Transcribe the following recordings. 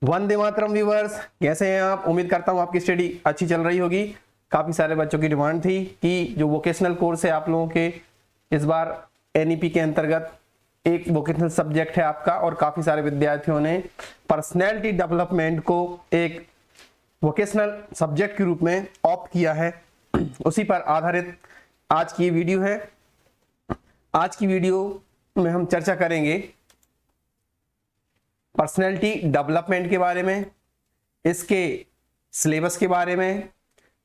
Vande Mataram viewers, कैसे हैं आप? उम्मीद करता हूं आपकी स्टडी अच्छी चल रही होगी। काफ़ी सारे बच्चों की डिमांड थी कि जो वोकेशनल कोर्स है आप लोगों के इस बार एनईपी के अंतर्गत एक वोकेशनल सब्जेक्ट है आपका, और काफ़ी सारे विद्यार्थियों ने पर्सनैलिटी डेवलपमेंट को एक वोकेशनल सब्जेक्ट के रूप में ऑप्ट किया है। उसी पर आधारित आज की वीडियो है। आज की वीडियो में हम चर्चा करेंगे पर्सनैलिटी डेवलपमेंट के बारे में, इसके सिलेबस के बारे में,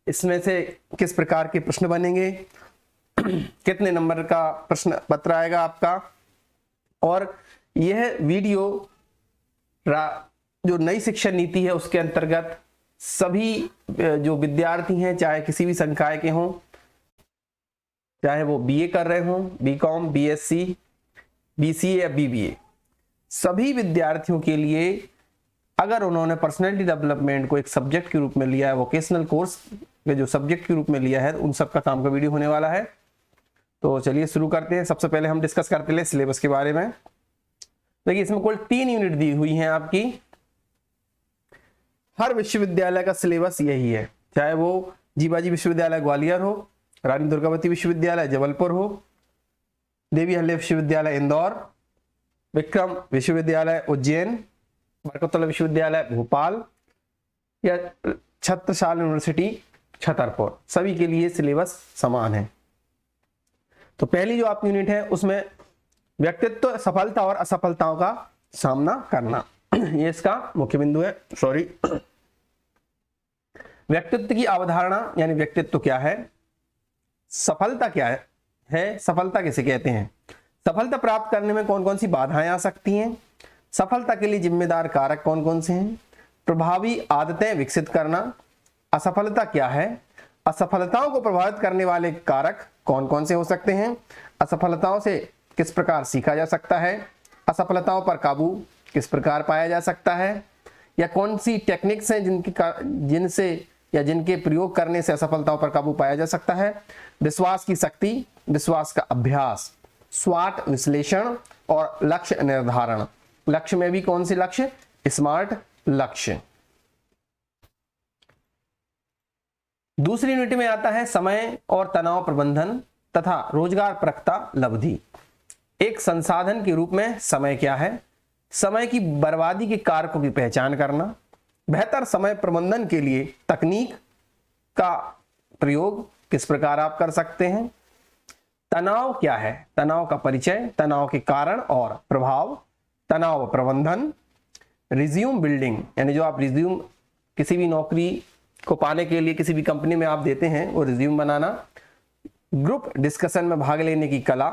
इसमें से किस प्रकार के प्रश्न बनेंगे, कितने नंबर का प्रश्न पत्र आएगा आपका। और यह वीडियो जो नई शिक्षा नीति है उसके अंतर्गत सभी जो विद्यार्थी हैं, चाहे किसी भी संकाय के हों, चाहे वो बीए कर रहे हों, बीकॉम, बीएससी, बीसीए या बीबीए, सभी विद्यार्थियों के लिए अगर उन्होंने पर्सनैलिटी डेवलपमेंट को एक सब्जेक्ट के रूप में लिया है, वोकेशनल कोर्स के जो सब्जेक्ट के रूप में लिया है, उन सब का काम का वीडियो होने वाला है। तो चलिए शुरू करते हैं। सबसे पहले हम डिस्कस करते हैं सिलेबस के बारे में। देखिए, इसमें कुल 3 यूनिट दी हुई हैं आपकी। हर विश्वविद्यालय का सिलेबस यही है, चाहे वो जीवाजी विश्वविद्यालय ग्वालियर हो, रानी दुर्गावती विश्वविद्यालय जबलपुर हो, देवी अहिल्या विश्वविद्यालय इंदौर, विक्रम विश्वविद्यालय उज्जैन, बरकतुल्लाह विश्वविद्यालय भोपाल या छत्रसाल यूनिवर्सिटी छतरपुर, सभी के लिए सिलेबस समान है। तो पहली जो आपकी यूनिट है उसमें व्यक्तित्व, सफलता और असफलताओं का सामना करना, ये इसका मुख्य बिंदु है। सॉरी, व्यक्तित्व की अवधारणा, यानी व्यक्तित्व क्या है, सफलता क्या है, सफलता किसे कहते हैं, सफलता प्राप्त करने में कौन कौन सी बाधाएं आ सकती हैं, सफलता के लिए जिम्मेदार कारक कौन कौन से हैं, प्रभावी आदतें विकसित करना, असफलता क्या है, असफलताओं को प्रभावित करने वाले कारक कौन कौन से हो सकते हैं, असफलताओं से किस प्रकार सीखा जा सकता है, असफलताओं पर काबू किस प्रकार पाया जा सकता है, या कौन सी टेक्निक्स हैं जिनके प्रयोग करने से असफलताओं पर काबू पाया जा सकता है, विश्वास की शक्ति, विश्वास का अभ्यास, स्वाट विश्लेषण और लक्ष्य निर्धारण। लक्ष्य में भी कौन से लक्ष्य, स्मार्ट लक्ष्य। दूसरी यूनिट में आता है समय और तनाव प्रबंधन तथा रोजगारपरकता लब्धि। एक संसाधन के रूप में समय क्या है, समय की बर्बादी के कारकों की पहचान करना, बेहतर समय प्रबंधन के लिए तकनीक का प्रयोग किस प्रकार आप कर सकते हैं, तनाव क्या है, तनाव का परिचय, तनाव के कारण और प्रभाव, तनाव प्रबंधन, रिज्यूम बिल्डिंग, यानी जो आप रिज्यूम किसी भी नौकरी को पाने के लिए किसी भी कंपनी में आप देते हैं वो रिज्यूम बनाना, ग्रुप डिस्कशन में भाग लेने की कला,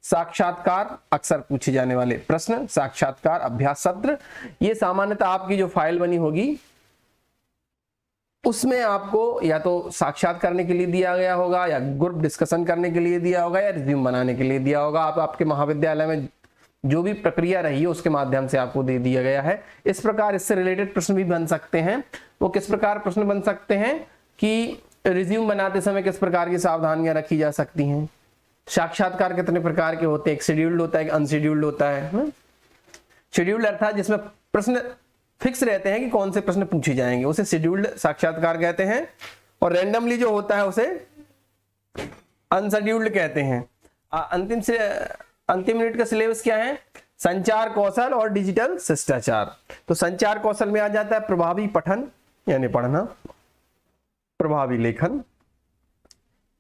साक्षात्कार, अक्सर पूछे जाने वाले प्रश्न, साक्षात्कार अभ्यास सत्र। ये सामान्यतः आपकी जो फाइल बनी होगी उसमें आपको या तो साक्षात करने के लिए दिया गया होगा, या ग्रुप डिस्कशन करने के लिए दिया होगा, या रिज्यूम बनाने के लिए दिया होगा। आप आपके महाविद्यालय में जो भी प्रक्रिया रही है उसके माध्यम से आपको दे दिया गया है। इस प्रकार इससे रिलेटेड प्रश्न भी बन सकते हैं। वो किस प्रकार प्रश्न बन सकते हैं कि रिज्यूम बनाते समय किस प्रकार की सावधानियां रखी जा सकती हैं, साक्षात्कार कितने प्रकार के होते हैं, एक शेड्यूल्ड होता है, एक अनशेड्यूल्ड होता है। शेड्यूल्ड अर्थात जिसमें प्रश्न फिक्स रहते हैं कि कौन से प्रश्न पूछे जाएंगे, उसे शेड्यूल्ड साक्षात्कार कहते हैं। और रैंडमली जो होता है उसे अनशेड्यूल्ड कहते हैं। अंतिम यूनिट का सिलेबस क्या है, संचार कौशल और डिजिटल शिष्टाचार। तो संचार कौशल में आ जाता है प्रभावी पठन, यानी पढ़ना, प्रभावी लेखन,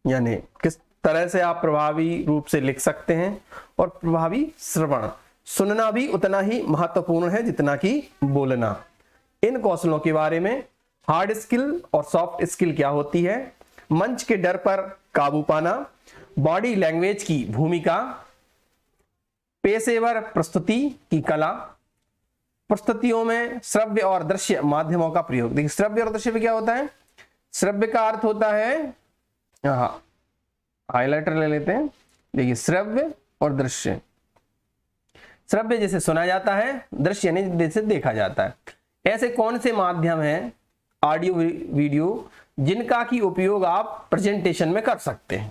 यानी किस तरह से आप प्रभावी रूप से लिख सकते हैं, और प्रभावी श्रवण, सुनना भी उतना ही महत्वपूर्ण है जितना कि बोलना। इन कौशलों के बारे में हार्ड स्किल और सॉफ्ट स्किल क्या होती है, मंच के डर पर काबू पाना, बॉडी लैंग्वेज की भूमिका, पेशेवर प्रस्तुति की कला, प्रस्तुतियों में श्रव्य और दृश्य माध्यमों का प्रयोग। देखिए, श्रव्य और दृश्य में क्या होता है, श्रव्य का अर्थ होता है, यहाँ हाइलाइटर ले लेते हैं। देखिए, श्रव्य और दृश्य, श्रव्य जैसे सुना जाता है, दृश्य यानी जैसे देखा जाता है। ऐसे कौन से माध्यम हैं ऑडियो वीडियो जिनका की उपयोग आप प्रेजेंटेशन में कर सकते हैं,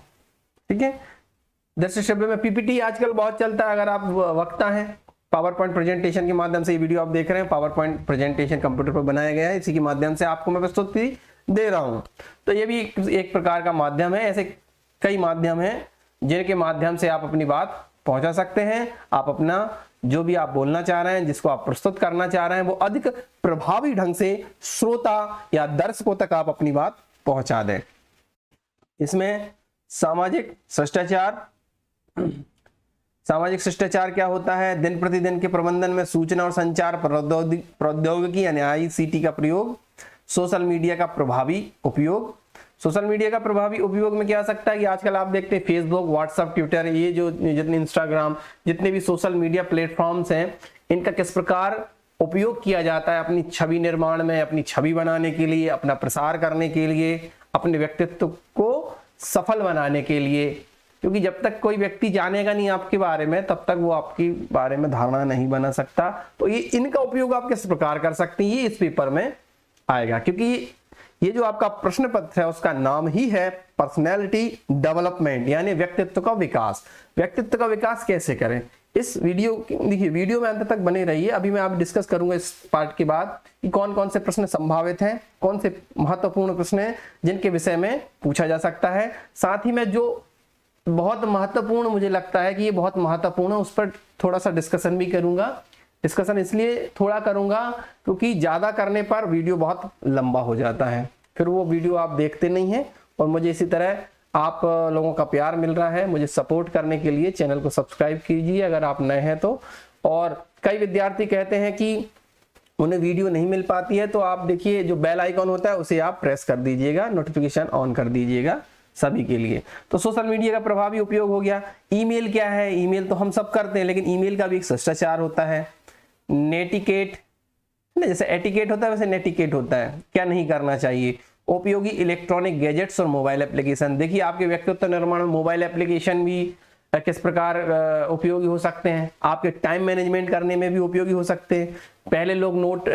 ठीक है। दृश्य श्रव्य में पीपीटी आजकल बहुत चलता है, अगर आप वक्ता हैं पावर पॉइंट प्रेजेंटेशन के माध्यम से ये वीडियो आप देख रहे हैं, पावर पॉइंट प्रेजेंटेशन कंप्यूटर पर बनाया गया है, इसी के माध्यम से आपको मैं प्रस्तुति दे रहा हूं। तो ये भी एक प्रकार का माध्यम है। ऐसे कई माध्यम हैं जिनके माध्यम से आप अपनी बात पहुंचा सकते हैं। आप अपना जो भी आप बोलना चाह रहे हैं, जिसको आप प्रस्तुत करना चाह रहे हैं, वो अधिक प्रभावी ढंग से श्रोता या दर्शकों तक आप अपनी बात पहुंचा दें। इसमें सामाजिक शिष्टाचार, सामाजिक शिष्टाचार क्या होता है? दिन प्रतिदिन के प्रबंधन में सूचना और संचार प्रौद्योगिकी यानी ICT का प्रयोग, सोशल मीडिया का प्रभावी उपयोग। सोशल मीडिया का प्रभावी उपयोग में क्या आ सकता है कि आजकल आप देखते हैं फेसबुक, व्हाट्सएप, ट्विटर, ये जो जितने इंस्टाग्राम, जितने भी सोशल मीडिया प्लेटफॉर्म्स हैं, इनका किस प्रकार उपयोग किया जाता है अपनी छवि निर्माण में, अपनी छवि बनाने के लिए, अपना प्रसार करने के लिए, अपने व्यक्तित्व को सफल बनाने के लिए। क्योंकि जब तक कोई व्यक्ति जानेगा नहीं आपके बारे में, तब तक वो आपके बारे में धारणा नहीं बना सकता। तो ये इनका उपयोग आप किस प्रकार कर सकते हैं, ये इस पेपर में आएगा। क्योंकि ये जो आपका प्रश्न पत्र है उसका नाम ही है पर्सनैलिटी डेवलपमेंट, यानी व्यक्तित्व का विकास। व्यक्तित्व का विकास कैसे करें, इस वीडियो देखिए, वीडियो में अंत तक बने रहिए। अभी मैं आप डिस्कस करूंगा इस पार्ट के बाद कि कौन कौन से प्रश्न संभावित हैं, कौन से महत्वपूर्ण प्रश्न हैं जिनके विषय में पूछा जा सकता है। साथ ही में जो बहुत महत्वपूर्ण मुझे लगता है कि ये बहुत महत्वपूर्ण है, उस पर थोड़ा सा डिस्कशन भी करूंगा। डिस्कशन इसलिए थोड़ा करूंगा क्योंकि ज्यादा करने पर वीडियो बहुत लंबा हो जाता है, फिर वो वीडियो आप देखते नहीं हैं। और मुझे इसी तरह आप लोगों का प्यार मिल रहा है, मुझे सपोर्ट करने के लिए चैनल को सब्सक्राइब कीजिए अगर आप नए हैं तो। और कई विद्यार्थी कहते हैं कि उन्हें वीडियो नहीं मिल पाती है, तो आप देखिए जो बेल आइकॉन होता है उसे आप प्रेस कर दीजिएगा, नोटिफिकेशन ऑन कर दीजिएगा सभी के लिए। तो सोशल मीडिया का प्रभावी उपयोग हो गया। ईमेल क्या है? ईमेल तो हम सब करते हैं, लेकिन ईमेल का भी एक शिष्टाचार होता है। नेटिकेट, जैसे एटिकेट होता है वैसे नेटिकेट होता है, क्या नहीं करना चाहिए। उपयोगी इलेक्ट्रॉनिक गैजेट्स और मोबाइल एप्लीकेशन, देखिए आपके व्यक्तित्व निर्माण में मोबाइल एप्लीकेशन भी किस प्रकार उपयोगी हो सकते हैं, आपके टाइम मैनेजमेंट करने में भी उपयोगी हो सकते हैं। पहले लोग नोट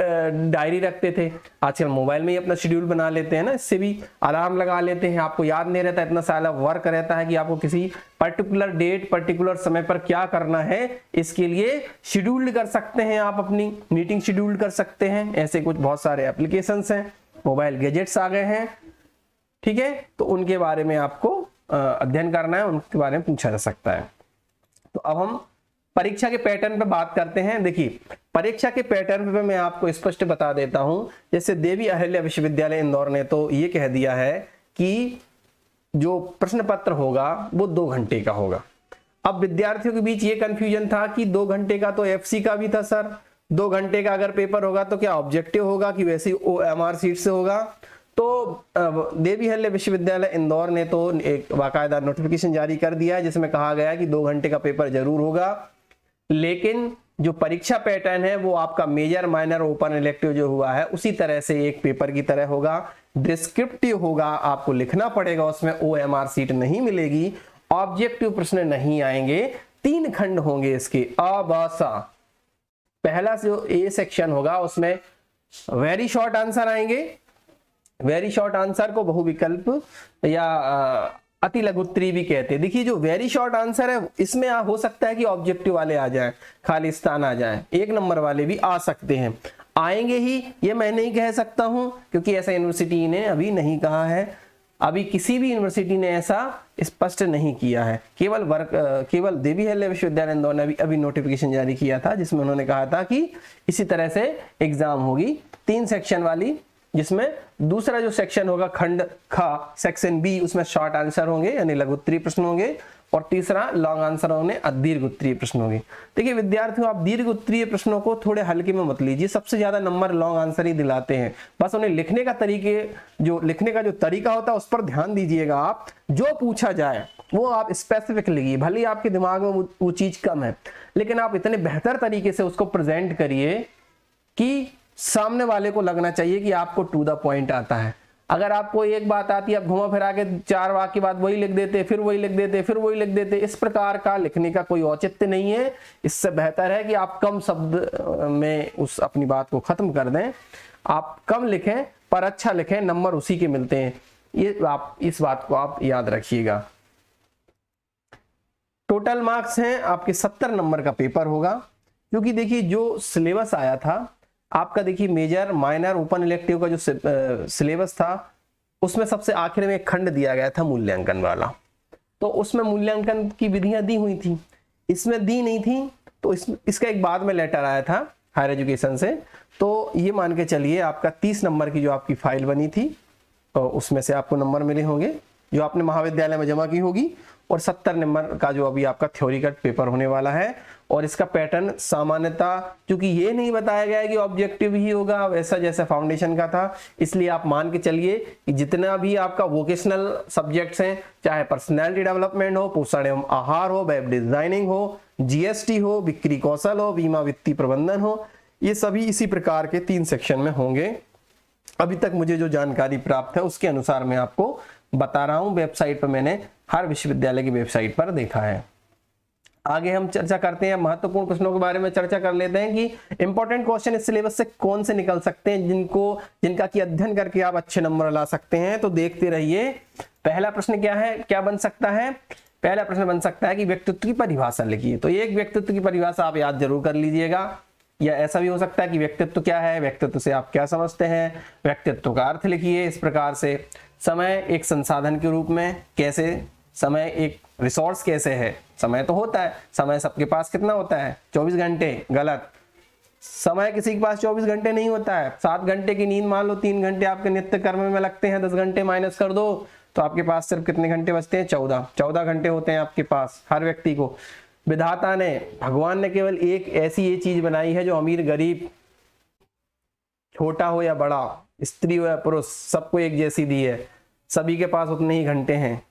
डायरी रखते थे, आजकल मोबाइल में ही अपना शेड्यूल बना लेते हैं ना, इससे भी अलार्म लगा लेते हैं, आपको याद नहीं रहता, इतना सारा वर्क रहता है कि आपको किसी पर्टिकुलर डेट, पर्टिकुलर समय पर क्या करना है, इसके लिए शेड्यूल कर सकते हैं आप, अपनी मीटिंग शेड्यूल कर सकते हैं। ऐसे कुछ बहुत सारे एप्लीकेशंस हैं, मोबाइल गैजेट्स आ गए हैं, ठीक है। तो उनके बारे में आपको अध्ययन करना है, उनके बारे में पूछा जा सकता है। तो अब हम परीक्षा के पैटर्न पे बात करते हैं। देखिए परीक्षा के पैटर्न पे मैं आपको स्पष्ट बता देता हूं। जैसे देवी अहिल्या विश्वविद्यालय इंदौर ने तो ये कह दिया है कि जो प्रश्न पत्र होगा वो 2 घंटे का होगा। अब विद्यार्थियों के बीच ये कंफ्यूजन था कि 2 घंटे का तो FC का भी था सर, 2 घंटे का अगर पेपर होगा तो क्या ऑब्जेक्टिव होगा कि वैसे OMR सीट से होगा। तो देवी अहिल्या विश्वविद्यालय इंदौर ने तो एक बाकायदा नोटिफिकेशन जारी कर दिया है जिसमें कहा गया है कि 2 घंटे का पेपर जरूर होगा, लेकिन जो परीक्षा पैटर्न है वो आपका मेजर, माइनर, ओपन, इलेक्टिव जो हुआ है उसी तरह से एक पेपर की तरह होगा। डिस्क्रिप्टिव होगा, आपको लिखना पड़ेगा, उसमें OMR सीट नहीं मिलेगी, ऑब्जेक्टिव प्रश्न नहीं आएंगे। 3 खंड होंगे इसके, अ ब स। पहला जो A सेक्शन होगा उसमें वेरी शॉर्ट आंसर आएंगे। वेरी शॉर्ट आंसर को बहुविकल्प या अति लघु उत्तरीय भी कहते हैं। देखिए जो वेरी शॉर्ट आंसर है इसमें हो सकता है कि ऑब्जेक्टिव वाले आ जाएं, खाली स्थान आ जाएं, 1 नंबर वाले भी आ सकते हैं, आएंगे ही ये मैं नहीं कह सकता हूं क्योंकि ऐसा यूनिवर्सिटी ने अभी नहीं कहा है, अभी किसी भी यूनिवर्सिटी ने ऐसा स्पष्ट नहीं किया है। केवल देवी अहिल्या विश्वविद्यालय इंदौर ने अभी नोटिफिकेशन जारी किया था जिसमें उन्होंने कहा था कि इसी तरह से एग्जाम होगी 3 सेक्शन वाली, जिसमें दूसरा जो सेक्शन होगा खंड ख सेक्शन B, उसमें शॉर्ट आंसर होंगे यानी लघु उत्तरीय प्रश्न होंगे, और तीसरा लॉन्ग आंसर होंगे, दीर्घ उत्तरीय प्रश्न होंगे। देखिए विद्यार्थियों, आप दीर्घ उत्तरीय प्रश्नों को थोड़े हल्के में मत लीजिए, सबसे ज्यादा नंबर लॉन्ग आंसर ही दिलाते हैं। बस उन्हें लिखने का जो तरीका होता है उस पर ध्यान दीजिएगा। आप जो पूछा जाए वो आप स्पेसिफिक लिखिए, भले ही आपके दिमाग में वो चीज कम है, लेकिन आप इतने बेहतर तरीके से उसको प्रेजेंट करिए कि सामने वाले को लगना चाहिए कि आपको टू द पॉइंट आता है। अगर आपको एक बात आती है, आप घुमा फिरा के 4 वाक्य बाद वही लिख देते, फिर वही लिख देते, फिर वही लिख देते, इस प्रकार का लिखने का कोई औचित्य नहीं है। इससे बेहतर है कि आप कम शब्द में उस अपनी बात को खत्म कर दें। आप कम लिखें पर अच्छा लिखें, नंबर उसी के मिलते हैं। ये आप इस बात को आप याद रखिएगा। टोटल मार्क्स हैं आपके 70 नंबर का पेपर होगा। क्योंकि देखिए जो सिलेबस आया था आपका, देखिए मेजर माइनर ओपन इलेक्टिव का जो सिलेबस था उसमें सबसे आखिर में एक खंड दिया गया था मूल्यांकन वाला, तो उसमें मूल्यांकन की विधियां दी हुई थी, इसमें दी नहीं थी। तो इसका एक बाद में लेटर आया था हायर एजुकेशन से, तो ये मान के चलिए आपका 30 नंबर की जो आपकी फाइल बनी थी तो उसमें से आपको नंबर मिले होंगे जो आपने महाविद्यालय में जमा की होगी, और 70 नंबर का जो अभी आपका थ्योरी का पेपर होने वाला है। और इसका पैटर्न सामान्यतः, क्योंकि ये नहीं बताया गया है कि ऑब्जेक्टिव ही होगा वैसा जैसा फाउंडेशन का था, इसलिए आप मान के चलिए कि जितना भी आपका वोकेशनल सब्जेक्ट्स हैं, चाहे पर्सनैलिटी डेवलपमेंट हो, पोषण एवं आहार हो, वेब डिजाइनिंग हो, जीएसटी हो, बिक्री कौशल हो, बीमा वित्तीय प्रबंधन हो, ये सभी इसी प्रकार के 3 सेक्शन में होंगे। अभी तक मुझे जो जानकारी प्राप्त है उसके अनुसार मैं आपको बता रहा हूं, वेबसाइट पर मैंने हर विश्वविद्यालय की वेबसाइट पर देखा है। आगे हम चर्चा करते हैं, महत्वपूर्ण प्रश्नों के बारे में चर्चा कर लेते हैं कि इंपॉर्टेंट क्वेश्चन इस सिलेबस से कौन से निकल सकते हैं जिनका की अध्ययन करके आप अच्छे नंबर ला सकते हैं। तो देखते रहिए। पहला प्रश्न क्या है, क्या बन सकता है? पहला प्रश्न बन सकता है कि व्यक्तित्व की परिभाषा लिखिए। तो एक व्यक्तित्व की परिभाषा आप याद जरूर कर लीजिएगा, या ऐसा भी हो सकता है कि व्यक्तित्व क्या है, व्यक्तित्व से आप क्या समझते हैं, व्यक्तित्व का अर्थ लिखिए इस प्रकार से। समय एक संसाधन के रूप में कैसे, समय एक रिसोर्स कैसे है, समय तो होता है, समय सबके पास कितना होता है 24 घंटे, गलत। समय किसी के पास 24 घंटे नहीं होता है। 7 घंटे की नींद मान लो, 3 घंटे आपके नित्य कर्म में लगते हैं, 10 घंटे माइनस कर दो तो आपके पास सिर्फ कितने घंटे बचते हैं? 14 घंटे होते हैं आपके पास हर व्यक्ति को। विधाता ने, भगवान ने केवल एक ऐसी ये चीज बनाई है जो अमीर गरीब, छोटा हो या बड़ा, स्त्री हो या पुरुष, सबको एक जैसी दी है, सभी के पास उतने ही घंटे हैं।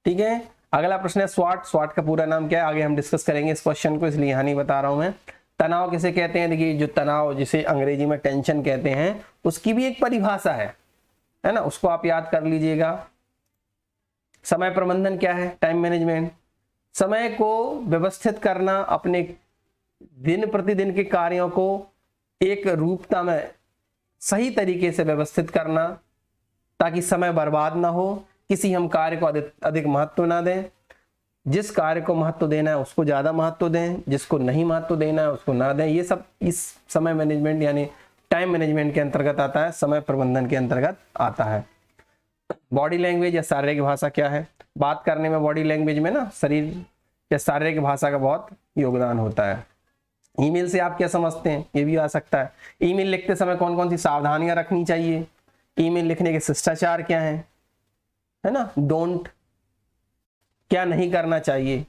ठीक है, अगला प्रश्न है स्वाट। स्वाट का पूरा नाम क्या है आगे हम डिस्कस करेंगे इस क्वेश्चन को, इसलिए यहां नहीं बता रहा हूं मैं। तनाव किसे कहते हैं? देखिए जो तनाव, जिसे अंग्रेजी में टेंशन कहते हैं, उसकी भी एक परिभाषा है ना, उसको आप याद कर लीजिएगा। समय प्रबंधन क्या है? टाइम मैनेजमेंट, समय को व्यवस्थित करना, अपने दिन प्रतिदिन के कार्यों को एक रूपता में सही तरीके से व्यवस्थित करना ताकि समय बर्बाद ना हो, किसी हम कार्य को अधिक महत्व ना दें, जिस कार्य को महत्व देना है उसको ज्यादा महत्व दें, जिसको नहीं महत्व देना है उसको ना दें। ये सब इस समय मैनेजमेंट यानी टाइम मैनेजमेंट के अंतर्गत आता है, समय प्रबंधन के अंतर्गत आता है। बॉडी लैंग्वेज या शारीरिक भाषा क्या है? बात करने में बॉडी लैंग्वेज में ना शरीर या शारीरिक भाषा का बहुत योगदान होता है। ईमेल से आप क्या समझते हैं? ये भी आ सकता है। ईमेल लिखते समय कौन कौन सी सावधानियां रखनी चाहिए? ईमेल लिखने के शिष्टाचार क्या है ना? डोंट, क्या नहीं करना चाहिए,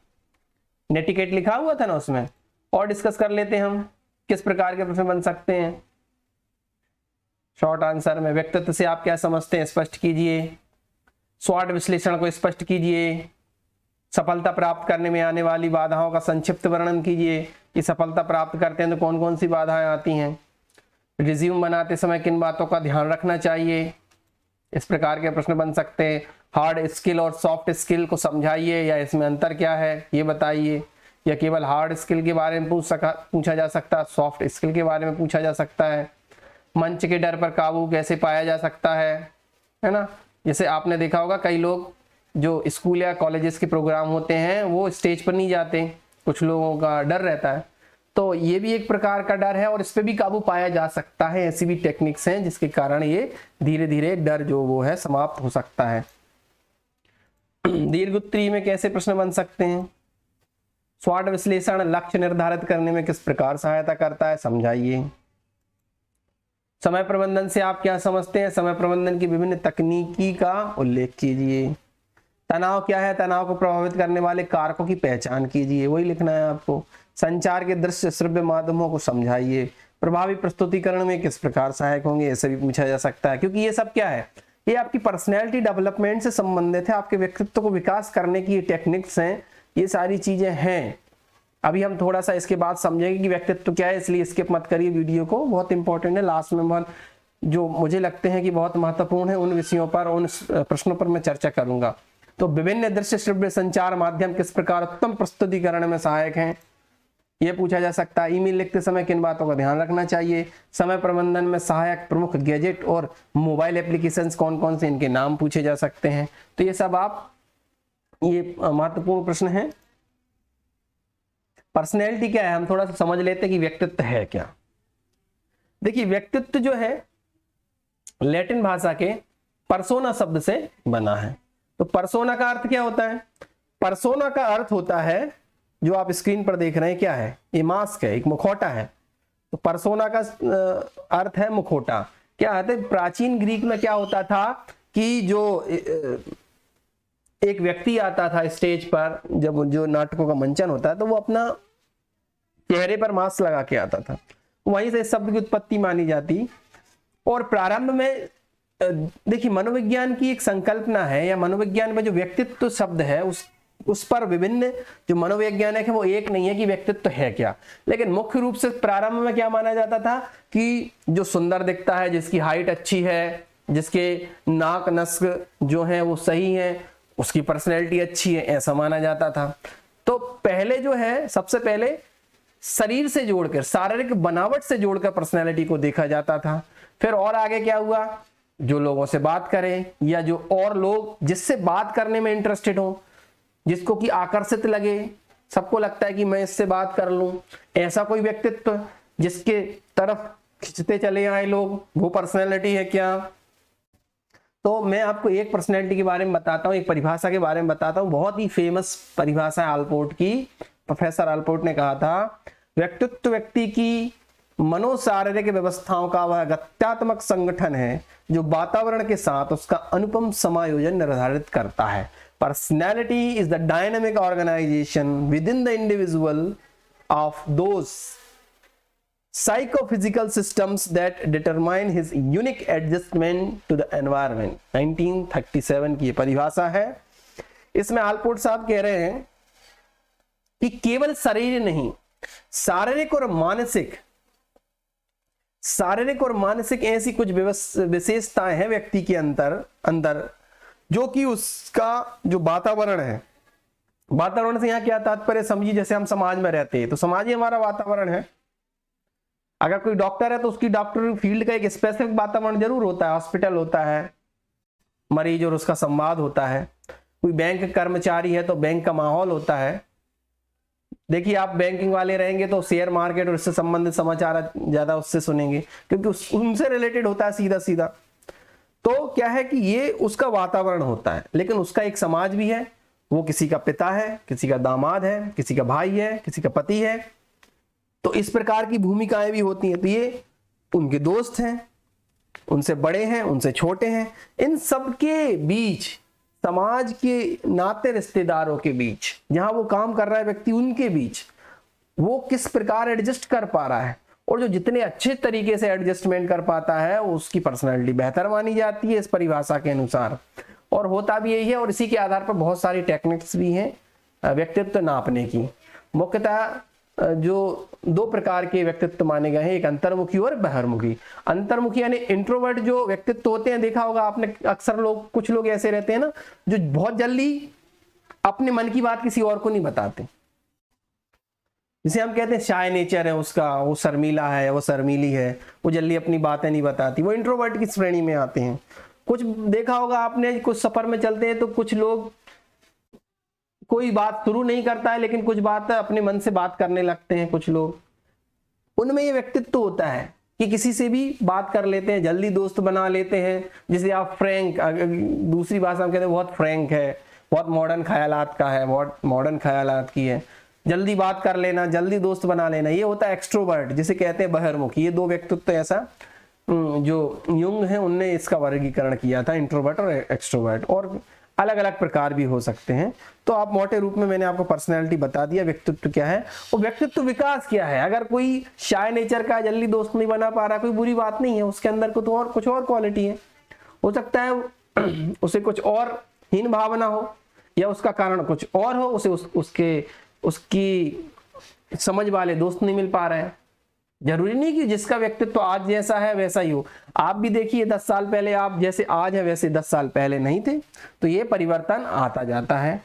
नेटिकेट लिखा हुआ था ना उसमें। और डिस्कस कर लेते हैं हम किस प्रकार के प्रश्न बन सकते हैं। शॉर्ट आंसर में व्यक्तित्व से आप क्या समझते हैं स्पष्ट कीजिए। स्वॉट विश्लेषण को स्पष्ट कीजिए। सफलता प्राप्त करने में आने वाली बाधाओं का संक्षिप्त वर्णन कीजिए कि सफलता प्राप्त करते हैं तो कौन कौन सी बाधाएं आती हैं। रिज्यूम बनाते समय किन बातों का ध्यान रखना चाहिए, इस प्रकार के प्रश्न बन सकते हैं। हार्ड स्किल और सॉफ्ट स्किल को समझाइए या इसमें अंतर क्या है ये बताइए, या केवल हार्ड स्किल के बारे में पूछा जा सकता है, सॉफ्ट स्किल के बारे में पूछा जा सकता है। मंच के डर पर काबू कैसे पाया जा सकता है ना? जैसे आपने देखा होगा कई लोग जो स्कूल या कॉलेजेस के प्रोग्राम होते हैं वो स्टेज पर नहीं जाते, कुछ लोगों का डर रहता है, तो ये भी एक प्रकार का डर है और इस पे भी काबू पाया जा सकता है। ऐसी भी टेक्निक्स हैं जिसके कारण ये धीरे धीरे डर जो वो है समाप्त हो सकता है। दीर्घ उत्तरीय में कैसे प्रश्न बन सकते हैं? स्वॉट विश्लेषण लक्ष्य निर्धारित करने में किस प्रकार सहायता करता है, समझाइए। समय प्रबंधन से आप क्या समझते हैं? समय प्रबंधन की विभिन्न तकनीकी का उल्लेख कीजिए। तनाव क्या है? तनाव को प्रभावित करने वाले कारकों की पहचान कीजिए, वही लिखना है आपको। संचार के दृश्य श्रव्य माध्यमों को समझाइए। प्रभावी प्रस्तुतिकरण में किस प्रकार सहायक होंगे, ऐसे भी पूछा जा सकता है, क्योंकि ये सब क्या है, ये आपकी पर्सनैलिटी डेवलपमेंट से संबंधित है, आपके व्यक्तित्व को विकास करने की ये टेक्निक्स हैं, ये सारी चीजें हैं। अभी हम थोड़ा सा इसके बाद समझेंगे कि व्यक्तित्व क्या है, इसलिए स्किप मत करिए वीडियो को, बहुत इंपॉर्टेंट है। लास्ट में बहुत जो मुझे लगते हैं कि बहुत महत्वपूर्ण है उन विषयों पर, उन प्रश्नों पर मैं चर्चा करूंगा। तो विभिन्न दृश्य श्रव्य संचार माध्यम किस प्रकार उत्तम प्रस्तुतिकरण में सहायक हैं, यह पूछा जा सकता है। ईमेल लिखते समय किन बातों का ध्यान रखना चाहिए। समय प्रबंधन में सहायक प्रमुख गैजेट और मोबाइल एप्लीकेशंस कौन कौन से, इनके नाम पूछे जा सकते हैं। तो ये सब आप, ये महत्वपूर्ण प्रश्न है। पर्सनैलिटी क्या है, हम थोड़ा सा समझ लेते हैं कि व्यक्तित्व है क्या। देखिए व्यक्तित्व जो है लैटिन भाषा के पर्सोना शब्द से बना है। तो पर्सोना का अर्थ क्या होता है? पर्सोना का अर्थ होता है, जो आप स्क्रीन पर देख रहे हैं क्या है, ये मास्क है, एक मुखौटा है। तो पर्सोना का अर्थ है मुखौटा। क्या है, प्राचीन ग्रीक में क्या होता था कि जो एक व्यक्ति आता था स्टेज पर, जब जो नाटकों का मंचन होता है, तो वो अपना चेहरे पर मास्क लगा के आता था, वहीं से शब्द की उत्पत्ति मानी जाती। और प्रारंभ में देखिए मनोविज्ञान की एक संकल्पना है, या मनोविज्ञान में जो व्यक्तित्व शब्द है उस पर विभिन्न जो मनोवैज्ञानिक है वो एक नहीं है कि व्यक्तित्व है क्या, लेकिन मुख्य रूप से प्रारंभ में क्या माना जाता था कि जो सुंदर दिखता है, जिसकी हाइट अच्छी है, जिसके नाक नस्क जो है वो सही है, उसकी पर्सनैलिटी अच्छी है, ऐसा माना जाता था। तो पहले जो है सबसे पहले शरीर से जोड़कर, शारीरिक बनावट से जोड़कर पर्सनैलिटी को देखा जाता था। फिर और आगे क्या हुआ, जो लोगों से बात करें, या जो और लोग जिससे बात करने में इंटरेस्टेड हो, जिसको कि आकर्षित लगे, सबको लगता है कि मैं इससे बात कर लूं, ऐसा कोई व्यक्तित्व जिसके तरफ खिंचते चले आए लोग, वो पर्सनैलिटी है क्या। तो मैं आपको एक पर्सनैलिटी के बारे में बताता हूं, एक परिभाषा के बारे में बताता हूं, बहुत ही फेमस परिभाषा है आल्पोर्ट की। प्रोफेसर आल्पोर्ट ने कहा था, व्यक्तित्व व्यक्ति की मनोशारीरिक व्यवस्थाओं का वह गत्यात्मक संगठन है जो वातावरण के साथ उसका अनुपम समायोजन निर्धारित करता है। Personality is the dynamic organisation within the individual of those psychophysical systems that determine his unique adjustment to the environment। 1937 की परिभाषा है। इसमें आल्पोर्ट साहब कह रहे हैं कि केवल शरीर नहीं, शारीरिक और मानसिक ऐसी कुछ विशेषताएं हैं व्यक्ति के अंदर जो कि उसका जो वातावरण है, वातावरण से यहाँ क्या तात्पर्य समझिए, जैसे हम समाज में रहते हैं तो समाज ही हमारा वातावरण है। अगर कोई डॉक्टर है तो उसकी डॉक्टर फील्ड का एक स्पेसिफिक वातावरण जरूर होता है, हॉस्पिटल होता है, मरीज और उसका संवाद होता है। कोई बैंक कर्मचारी है तो बैंक का माहौल होता है। देखिए आप बैंकिंग वाले रहेंगे तो शेयर मार्केट और इससे संबंधित समाचार ज्यादा उससे सुनेंगे, क्योंकि उनसे रिलेटेड होता है सीधा सीधा। तो क्या है कि ये उसका वातावरण होता है, लेकिन उसका एक समाज भी है। वो किसी का पिता है, किसी का दामाद है, किसी का भाई है, किसी का पति है। तो इस प्रकार की भूमिकाएं भी होती हैं। तो ये उनके दोस्त हैं, उनसे बड़े हैं, उनसे छोटे हैं, इन सब के बीच, समाज के नाते रिश्तेदारों के बीच, जहां वो काम कर रहा है व्यक्ति, उनके बीच वो किस प्रकार एडजस्ट कर पा रहा है, और जो जितने अच्छे तरीके से एडजस्टमेंट कर पाता है उसकी पर्सनैलिटी बेहतर मानी जाती है इस परिभाषा के अनुसार। और होता भी यही है, और इसी के आधार पर बहुत सारी टेक्निक्स भी हैं व्यक्तित्व नापने की। मुख्यतः जो दो प्रकार के व्यक्तित्व माने गए हैं, एक अंतर्मुखी और बहिर्मुखी। अंतर्मुखी यानी इंट्रोवर्ट जो व्यक्तित्व होते हैं, देखा होगा आपने अक्सर लोग, कुछ लोग ऐसे रहते हैं ना जो बहुत जल्दी अपने मन की बात किसी और को नहीं बताते, जिसे हम कहते हैं शाय नेचर है उसका, वो शर्मीला है, वो शर्मीली है, वो जल्दी अपनी बातें नहीं बताती, वो इंट्रोवर्ट की श्रेणी में आते हैं। कुछ देखा होगा आपने, कुछ सफर में चलते हैं तो कुछ लोग कोई बात शुरू नहीं करता है, लेकिन कुछ बात अपने मन से बात करने लगते हैं कुछ लोग। उनमें ये व्यक्तित्व होता है कि किसी से भी बात कर लेते हैं, जल्दी दोस्त बना लेते हैं। जिसे आप फ्रैंक, दूसरी भाषा में कहते हैं बहुत फ्रैंक है, बहुत मॉडर्न ख्यालात का है, बहुत मॉडर्न ख्यालात की है, जल्दी बात कर लेना, जल्दी दोस्त बना लेना, ये होता है एक्सट्रोवर्ट, जिसे कहते हैं बहिर्मुखी। ये दो व्यक्तित्व ऐसा जो युंग है उनने इसका वर्गीकरण किया था, इंट्रोवर्ट और एक्सट्रोवर्ट, और अलग अलग प्रकार भी हो सकते हैं। तो आप मोटे रूप में मैंने आपको पर्सनैलिटी बता दिया, व्यक्तित्व क्या है और व्यक्तित्व विकास क्या है। अगर कोई शाय नेचर का, जल्दी दोस्त नहीं बना पा रहा, कोई बुरी बात नहीं है, उसके अंदर को तो और कुछ और क्वालिटी है, हो सकता है उसे कुछ और हीन भावना हो, या उसका कारण कुछ और हो, उसे उसकी समझ वाले दोस्त नहीं मिल पा रहे हैं। जरूरी नहीं कि जिसका व्यक्तित्व आज जैसा है वैसा ही हो। आप भी देखिए 10 साल पहले आप जैसे आज है वैसे 10 साल पहले नहीं थे, तो ये परिवर्तन आता जाता है।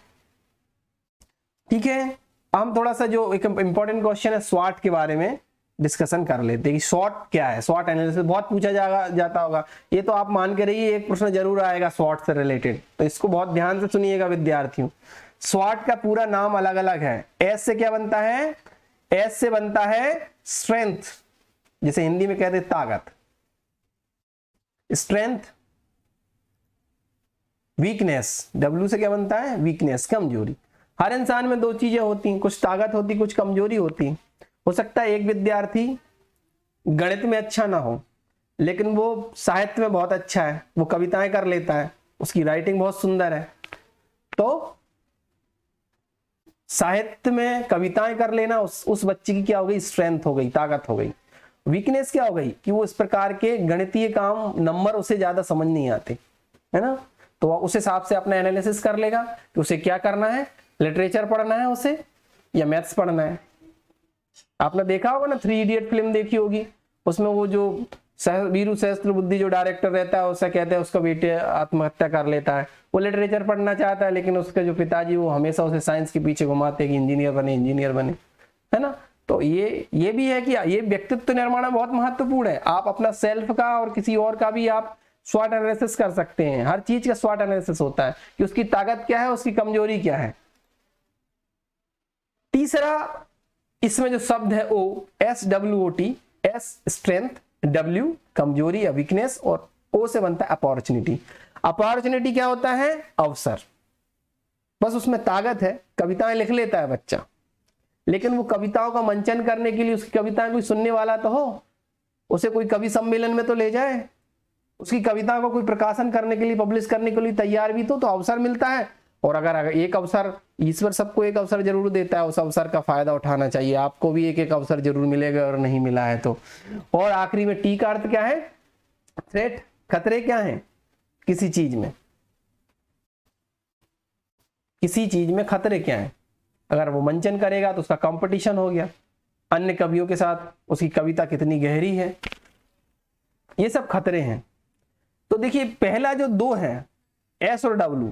ठीक है, हम थोड़ा सा जो एक इंपॉर्टेंट क्वेश्चन है स्वॉट के बारे में डिस्कशन कर लेते हैं कि स्वॉट क्या है। स्वॉट एनालिसिस बहुत पूछा जाता होगा, ये तो आप मान के रहिए एक प्रश्न जरूर आएगा स्वॉट से रिलेटेड, तो इसको बहुत ध्यान से सुनिएगा विद्यार्थियों। स्वॉट का पूरा नाम अलग अलग है। एस से क्या बनता है, एस से बनता है स्ट्रेंथ, जिसे हिंदी में कहते हैं ताकत। स्ट्रेंथ, वीकनेस, डब्ल्यू से क्या बनता है, वीकनेस, कमजोरी। हर इंसान में दो चीजें होती हैं, कुछ ताकत होती, कुछ कमजोरी होती। हो सकता है एक विद्यार्थी गणित में अच्छा ना हो, लेकिन वो साहित्य में बहुत अच्छा है, वो कविताएं कर लेता है, उसकी राइटिंग बहुत सुंदर है। तो साहित्य में कविताएं कर लेना उस बच्चे की क्या हो गई, स्ट्रेंथ हो गई, ताकत हो गई। वीकनेस क्या हो गई कि वो इस प्रकार के गणितीय काम, नंबर उसे ज्यादा समझ नहीं आते, है ना। तो उस हिसाब से अपना एनालिसिस कर लेगा कि उसे क्या करना है, लिटरेचर पढ़ना है उसे या मैथ्स पढ़ना है। आपने देखा होगा ना, 3 इडियट फिल्म देखी होगी, उसमें वो जो वीरू सहस्त्रबुद्धे जो डायरेक्टर रहता है, उससे कहते हैं उसका बेटे आत्महत्या कर लेता है, वो लिटरेचर पढ़ना चाहता है, लेकिन उसके जो पिताजी वो हमेशा उसे साइंस के पीछे घुमाते हैं कि इंजीनियर बने, इंजीनियर बने, है ना। तो ये भी है कि ये व्यक्तित्व निर्माण में बहुत महत्वपूर्ण है। आप अपना सेल्फ का और किसी और का भी आप स्वॉट एनालिसिस कर सकते हैं। हर चीज का स्वॉट एनालिसिस होता है कि उसकी ताकत क्या है, उसकी कमजोरी क्या है। तीसरा इसमें जो शब्द है ओ, SWOT, S स्ट्रेंथ, W कमजोरी या वीकनेस, और O से बनता है अपॉर्चुनिटी। अपॉर्चुनिटी क्या होता है, अवसर। बस उसमें ताकत है, कविताएं लिख लेता है बच्चा, लेकिन वो कविताओं का मंचन करने के लिए उसकी कविताएं कोई सुनने वाला तो हो, उसे कोई कवि सम्मेलन में तो ले जाए, उसकी कविता को कोई प्रकाशन करने के लिए, पब्लिश करने के लिए तैयार भी तो अवसर मिलता है। और अगर एक अवसर, ईश्वर सबको एक अवसर जरूर देता है, उस अवसर का फायदा उठाना चाहिए। आपको भी एक एक अवसर जरूर मिलेगा और नहीं मिला है तो। और आखिरी में टी का अर्थ क्या है, थ्रेट, खतरे क्या है किसी चीज में, किसी चीज में खतरे क्या है। अगर वो मंचन करेगा तो उसका कंपटीशन हो गया अन्य कवियों के साथ, उसकी कविता कितनी गहरी है, ये सब खतरे हैं। तो देखिए पहला जो दो है, एस और डब्ल्यू,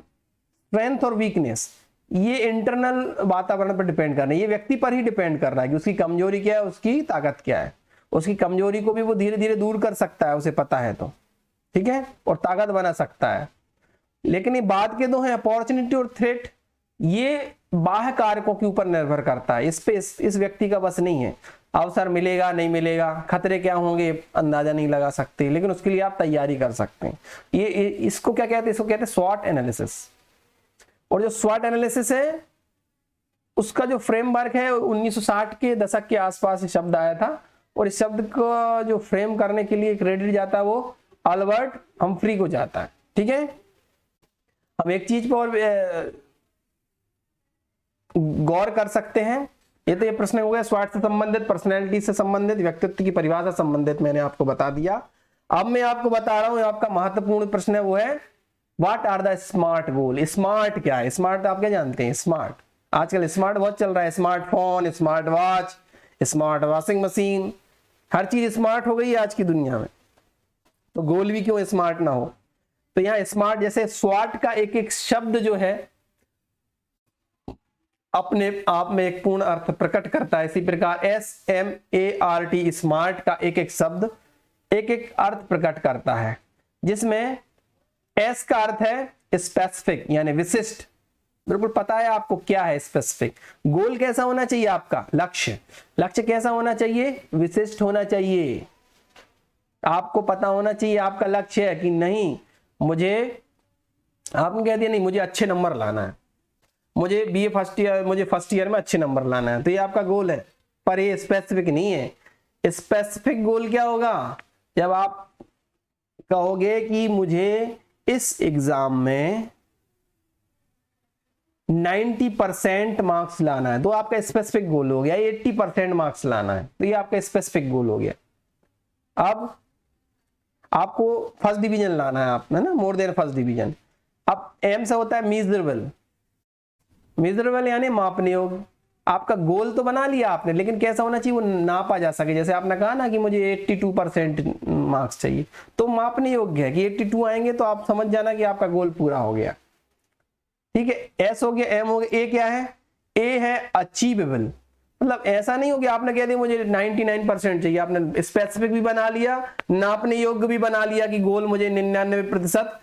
स्ट्रेंथ और वीकनेस, ये इंटरनल वातावरण पर डिपेंड कर रहा है, ये व्यक्ति पर ही डिपेंड कर रहा है कि उसकी कमजोरी क्या है, उसकी ताकत क्या है। उसकी कमजोरी को भी वो धीरे धीरे दूर कर सकता है, उसे पता है तो, ठीक है, और ताकत बना सकता है। लेकिन ये बाद के दो हैं, अपॉर्चुनिटी और थ्रेट, ये बाह्य कारकों के ऊपर निर्भर करता है, इस पे इस व्यक्ति का बस नहीं है। अवसर मिलेगा नहीं मिलेगा, खतरे क्या होंगे अंदाजा नहीं लगा सकते, लेकिन उसके लिए आप तैयारी कर सकते हैं। ये इसको क्या कहते हैं, इसको कहते हैं स्वॉट एनालिसिस। और जो स्वॉट एनालिसिस है उसका जो फ्रेमवर्क है 1960 के दशक के आसपास शब्द आया था, और इस शब्द को जो फ्रेम करने के लिए क्रेडिट जाता है वो अल्बर्ट हम्फ्री को जाता है। ठीक है, हम एक चीज पर और गौर कर सकते हैं। ये तो ये प्रश्न हो गया स्वॉट से संबंधित, पर्सनैलिटी से संबंधित, व्यक्तित्व की परिभाषा संबंधित मैंने आपको बता दिया। अब मैं आपको बता रहा हूं, आपका महत्वपूर्ण प्रश्न है वो है what are the smart goal. Smart क्या है, स्मार्ट आप क्या जानते हैं, स्मार्ट आजकल स्मार्ट बहुत चल रहा है, smartphone, smart watch, smart washing machine, हर चीज स्मार्ट हो गई है आज की दुनिया में। तो गोल भी क्यों स्मार्ट ना हो। तो यहाँ स्मार्ट जैसे स्वॉट का एक एक शब्द जो है अपने आप में एक पूर्ण अर्थ प्रकट करता है, इसी प्रकार SMART स्मार्ट का एक एक शब्द एक एक अर्थ प्रकट करता है, जिसमें S का अर्थ है स्पेसिफिक यानी विशिष्ट। बिल्कुल पता है आपको क्या है स्पेसिफिक। गोल कैसा होना चाहिए आपका, लक्ष्य, लक्ष्य कैसा होना चाहिए, विशिष्ट होना चाहिए। आपको पता होना चाहिए आपका लक्ष्य है कि नहीं, मुझे आपने कह दिया नहीं मुझे अच्छे नंबर लाना है, मुझे BA फर्स्ट ईयर, मुझे फर्स्ट ईयर में अच्छे नंबर लाना है, तो ये आपका गोल है, पर ये स्पेसिफिक नहीं है। स्पेसिफिक गोल क्या होगा, जब आप कहोगे कि मुझे इस एग्जाम में 90% मार्क्स लाना है, तो आपका स्पेसिफिक गोल हो गया। 80% मार्क्स लाना है, तो ये आपका स्पेसिफिक गोल हो गया। अब आपको फर्स्ट डिवीजन लाना है, आपने ना मोर देन फर्स्ट डिवीजन। अब एम से होता है मीजरेबल, मीजरेबल यानी मापने योग्य। आपका गोल तो बना लिया आपने, लेकिन कैसा होना चाहिए, वो नापा जा सके। जैसे आपने कहा ना कि मुझे 82% मार्क्स चाहिए, तो मापने योग्य है कि 82 आएंगे तो आप समझ जाना कि आपका गोल पूरा हो गया। ठीक है, एस हो गया, एम हो गया, ए क्या है, ए है अचीवेबल। मतलब ऐसा नहीं हो कि आपने कह दिया मुझे 99% चाहिए, आपने स्पेसिफिक भी बना लिया, नापने योग्य भी बना लिया कि गोल मुझे 99%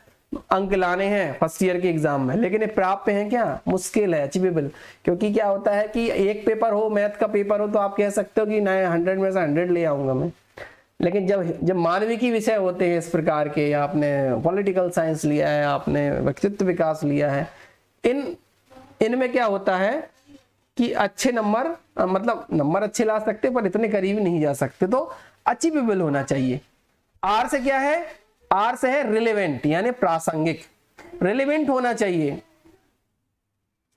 अंक लाने हैं फर्स्ट ईयर के एग्जाम में, लेकिन ये प्राप्य हैं क्या, मुश्किल है, अचीवेबल। क्योंकि क्या होता है कि एक पेपर हो, मैथ का पेपर हो, तो आप कह सकते हो कि 100 में से 100 ले आऊंगा मैं। लेकिन जब मानविकी विषय होते हैं इस प्रकार के, या आपने पॉलिटिकल साइंस लिया है, आपने व्यक्तित्व विकास लिया है, इनमें क्या होता है कि अच्छे नंबर, मतलब नंबर अच्छे ला सकते पर इतने करीब नहीं जा सकते, तो अचीवेबल होना चाहिए। आर से क्या है, आर से है रिलेवेंट, यानी प्रासंगिक, रिलेवेंट होना चाहिए।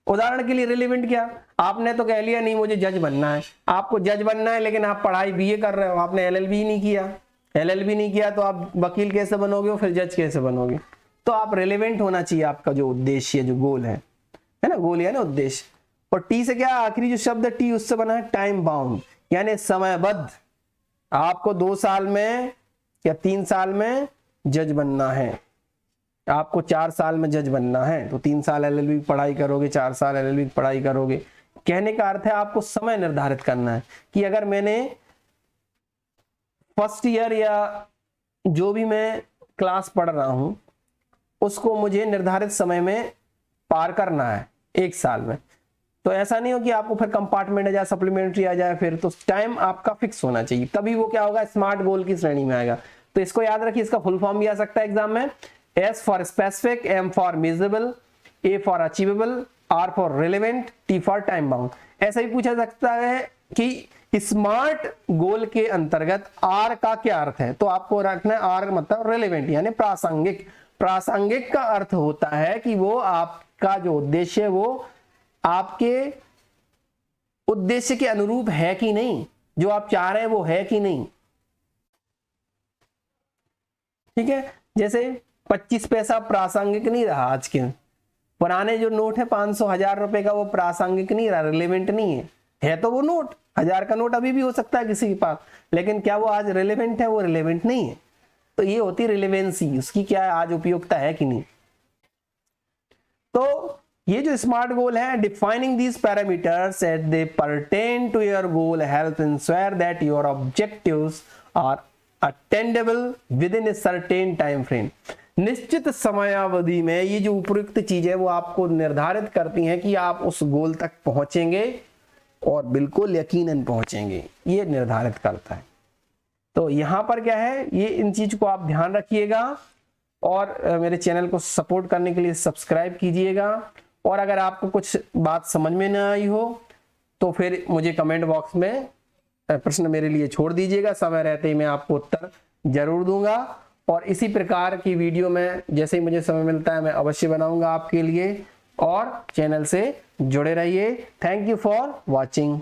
उदाहरण के लिए रिलेवेंट क्या, आपने तो कह लिया नहीं मुझे जज बनना है, आपको जज बनना है, लेकिन आप पढ़ाई बीए कर रहे हो, आपने एलएलबी नहीं किया, एलएलबी नहीं किया तो आप वकील कैसे बनोगे, फिर जज कैसे बनोगे। तो आप रिलेवेंट होना चाहिए, आपका जो उद्देश्य, जो गोल है ना, गोल है ना उद्देश्य। और टी से क्या, आखिरी जो शब्द है टी उससे बना है टाइम बाउंड, यानी समयबद्ध। आपको 2 साल में या 3 साल में जज बनना है, आपको 4 साल में जज बनना है, तो 3 साल एलएलबी पढ़ाई करोगे, 4 साल एलएलबी पढ़ाई करोगे। कहने का अर्थ है आपको समय निर्धारित करना है कि अगर मैंने फर्स्ट ईयर या जो भी मैं क्लास पढ़ रहा हूं उसको मुझे निर्धारित समय में पार करना है 1 साल में, तो ऐसा नहीं हो कि आपको फिर कंपार्टमेंट आ जाए, सप्लीमेंट्री आ जाए, फिर तो टाइम आपका फिक्स होना चाहिए, तभी वो क्या होगा, स्मार्ट गोल की श्रेणी में आएगा। तो इसको याद रखिए, इसका फुल फॉर्म भी आ सकता है एग्जाम में, S for specific, M for measurable, A for achievable, R for relevant, T for time bound. ऐसा भी पूछा सकता है कि स्मार्ट गोल के अंतर्गत R का क्या अर्थ है, तो आपको रखना है R मतलब रिलेवेंट, यानी प्रासंगिक। प्रासंगिक का अर्थ होता है कि वो आपका जो उद्देश्य है वो आपके उद्देश्य के अनुरूप है कि नहीं, जो आप चाह रहे हैं वो है कि नहीं। ठीक है, जैसे 25 पैसा प्रासंगिक नहीं रहा, आज के पुराने जो नोट है 500 1000 रुपए का, वो प्रासंगिक नहीं रहा, रिलेवेंट नहीं है तो वो नोट 1000 का नोट अभी भी हो सकता है किसी के पास, लेकिन क्या वो आज रिलेवेंट है, वो रिलेवेंट नहीं है। तो ये होती रिलेवेंसी, उसकी क्या है, आज उपयोगिता है कि नहीं। तो ये जो स्मार्ट गोल है, defining these parameters at they pertain to your goal help ensure that your objectives are attainable within a certain time frame. निश्चित समयावधि में ये जो उपयुक्त चीज है वो आपको निर्धारित करती हैं कि आप उस गोल तक पहुंचेंगे और बिल्कुल यकीनन पहुंचेंगे, ये निर्धारित करता है। तो यहां पर क्या है, ये इन चीज को आप ध्यान रखिएगा और मेरे चैनल को सपोर्ट करने के लिए सब्सक्राइब कीजिएगा। और अगर आपको कुछ बात समझ में ना आई हो तो फिर मुझे कमेंट बॉक्स में प्रश्न मेरे लिए छोड़ दीजिएगा, समय रहते ही मैं आपको उत्तर जरूर दूंगा। और इसी प्रकार की वीडियो में जैसे ही मुझे समय मिलता है मैं अवश्य बनाऊंगा आपके लिए, और चैनल से जुड़े रहिए। Thank you for watching.